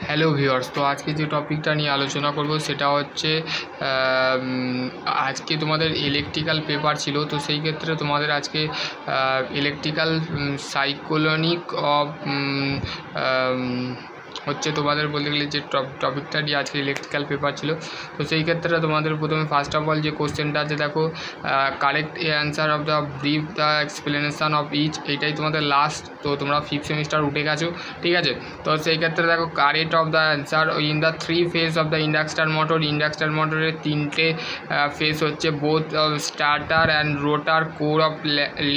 Hello viewers, তো আজকে যে টপিকটা নিয়ে আলোচনা করব সেটা হচ্ছে আজকে তোমাদের ইলেকট্রিক্যাল পেপার ছিল। তো সেই ক্ষেত্রে তোমাদের আজকে ইলেকট্রিক্যাল সাইক্লোনিক অফ হচ্ছে তোমাদের বলতে গেলে যে টপিকটা নিয়ে আজকে ইলেকট্রিক্যাল পেপার ছিল। তো সেই ক্ষেত্রে তোমাদের প্রথমে ফার্স্ট অফ অল যে কোশ্চেনটা আছে দেখো, correct answer of the brief the explanation of each, এইটাই তোমাদের লাস্ট। তো তোমরা 5th সেমিস্টার উঠে গেছো, ঠিক আছে। তো সেই ক্ষেত্রে দেখো correct of the answer in the 3 phase of the induction motor. Induction মোটরের 3টে ফেজ হচ্ছে both starter and rotor core of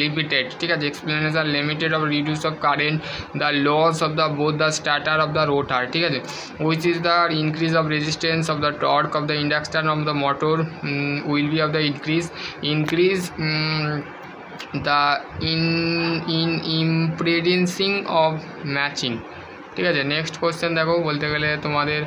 limited, ঠিক আছে। Explanation limited of reduce of current, the loss of the both the starter of the rotor, ঠিক আছে, which is the increase of resistance of the torque of the induction of the motor will be of the increase the impedance of matching, ঠিক আছে। Next question দেখো, বলতে গেলে তোমাদের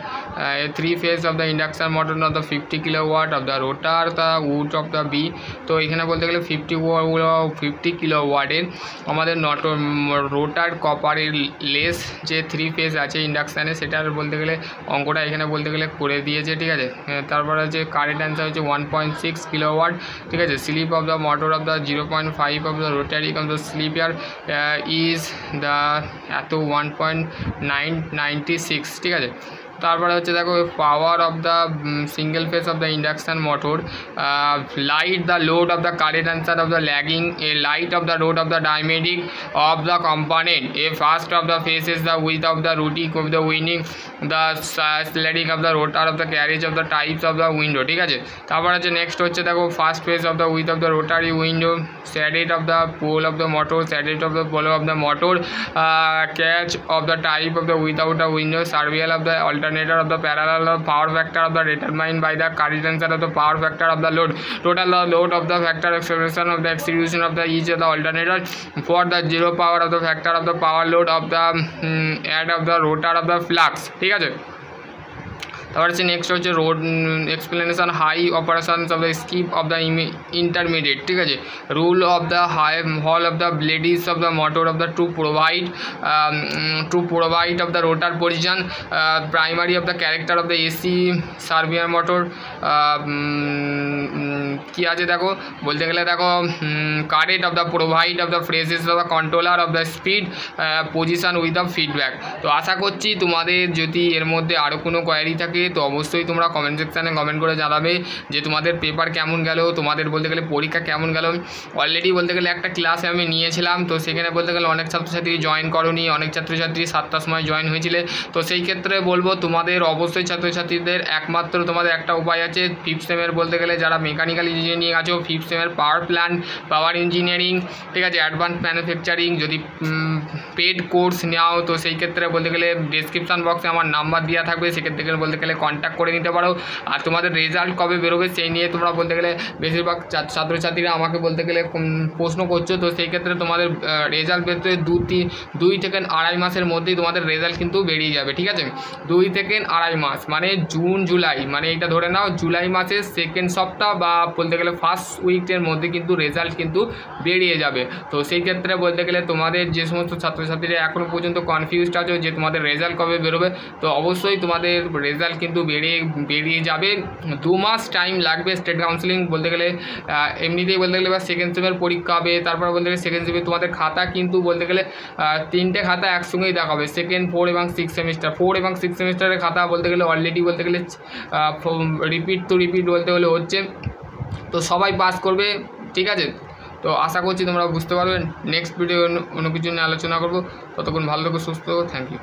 3 phase of the induction motor of the 50 kilowatt of the rotor the wood of the B. তো এখানে বলতে গেলে 50 কিলোওয়াটের আমাদের রোটার কপারের লেস যে 3 ফেজ আছে ইন্ডাকশানে, সেটার বলতে গেলে অঙ্কটা এখানে বলতে গেলে করে দিয়েছে, ঠিক আছে। তারপরে হচ্ছে কারেন্ট অ্যান্সার হচ্ছে 1.6 কিলোওয়াট, ঠিক আছে। Slip of the motor of the 0.5 of the rotary of the slip year is the এত 1.996, ঠিক আছে। তারপরে হচ্ছে দেখো power of the single phase of the induction motor, light the load of the current answer of the lagging, a light of the road of the diametric of the component, a first of the phases the with of the routing of the winning, the sledding of the rotor of the carriage of the types of the window, ঠিক আছে। তারপর হচ্ছে next হচ্ছে দেখো first phase of the with of the rotary window, স্যাডেট of the pole of the motor, স্যাডেট of the pole of the motor, catch of the type of the without the window, সার্ভিয়াল of the alternator of the parallel of power factor of the determined by the current answer of the power factor of the load, total the load of the factor expression of the execution of the each of the alternator for the zero power of the factor of the power load of the add of the rotor of the flux, ঠিক আছে। তারপর হচ্ছে next হচ্ছে road explanation high operations of the skip of the intermediate, ঠিক আছে। Rule of the high hall of the blades of the motor of the to provide of the rotor position, primary of the character of the AC সার্ভিয়ার motor, কী আছে দেখো, বলতে গেলে দেখো current of the provide of the phrases of the controller of the speed position with the feedback. তো আশা করছি তোমাদের যদি এর মধ্যে আরও কোনো কোয়ারি থাকে তো অবশ্যই তোমরা কমেন্ট সেকশানে কমেন্ট করে জানাবে যে তোমাদের পেপার কেমন গেল, তোমাদের বলতে গেলে পরীক্ষা কেমন গেল। অলরেডি বলতে গেলে একটা ক্লাসে আমি নিয়েছিলাম, তো সেখানে বলতে গেলে অনেক ছাত্রছাত্রী জয়েন করোনি, অনেক ছাত্রছাত্রী 7টার সময় জয়েন হয়েছিলে। তো সেই ক্ষেত্রে বলবো তোমাদের অবশ্যই ছাত্রছাত্রীদের একমাত্র তোমাদের একটা উপায় আছে, 5th সেমের বলতে গেলে যারা মেকানিক্যাল ইঞ্জিনিয়ারিং আছো, 5th সেমের পাওয়ার প্ল্যান্ট, পাওয়ার ইঞ্জিনিয়ারিং, ঠিক আছে, অ্যাডভান্স ম্যানুফ্যাকচারিং যদি পেড কোর্স নেওয়া, তো সেই ক্ষেত্রে বলতে গেলে ডেসক্রিপশান বক্সে আমার নাম্বার দেওয়া থাকবে, সেক্ষেত্রে বলতে গেলে কন্ট্যাক্ট করে নিতে পারো। আর তোমাদের রেজাল্ট কবে বেরোবে সেই নিয়ে তোমরা বলতে গেলে বেশিরভাগ ছাত্রছাত্রীরা আমাকে বলতে গেলে প্রশ্ন করছো। তো সেই ক্ষেত্রে তোমাদের রেজাল্ট বেরোতে 2 থেকে 2.5 মাসের মধ্যেই তোমাদের রেজাল্ট কিন্তু বেরিয়ে যাবে, ঠিক আছে। 2 থেকে 2.5 মাস মানে জুন জুলাই, মানে এটা ধরে নাও জুলাই মাসের 2nd সপ্তাহ বা বলতে গেলে 1st উইকের মধ্যে কিন্তু রেজাল্ট কিন্তু বেরিয়ে যাবে। তো সেই ক্ষেত্রে বলতে গেলে তোমাদের যে সমস্ত ছাত্রছাত্রীরা এখনও পর্যন্ত কনফিউজড আছো যে তোমাদের রেজাল্ট কবে বেরোবে, তো অবশ্যই তোমাদের রেজাল্ট কিন্তু বেরিয়ে যাবে। 2 মাস টাইম লাগবে। স্টেট কাউন্সিলিং বলতে গেলে এমনিতেই বলতে গেলে বা 2nd সেমের পরীক্ষা হবে, তারপর বলতে গেলে 2nd সেমে তোমাদের খাতা কিন্তু বলতে গেলে 3টে খাতা একসঙ্গেই দেখাবে, 2nd, 4 এবং 6 সেমিস্টার। 4 এবং 6 সেমিস্টারের খাতা বলতে গেলে অলরেডি বলতে গেলে রিপিট বলতে গেলে হচ্ছে। তো সবাই পাস করবে, ঠিক আছে। তো আশা করছি তোমরা বুঝতে পারবে। নেক্সট ভিডিও অন্য কিছু নিয়ে আলোচনা করবো। ততক্ষণ ভালো থেকো, সুস্থ থেকো। Thank you.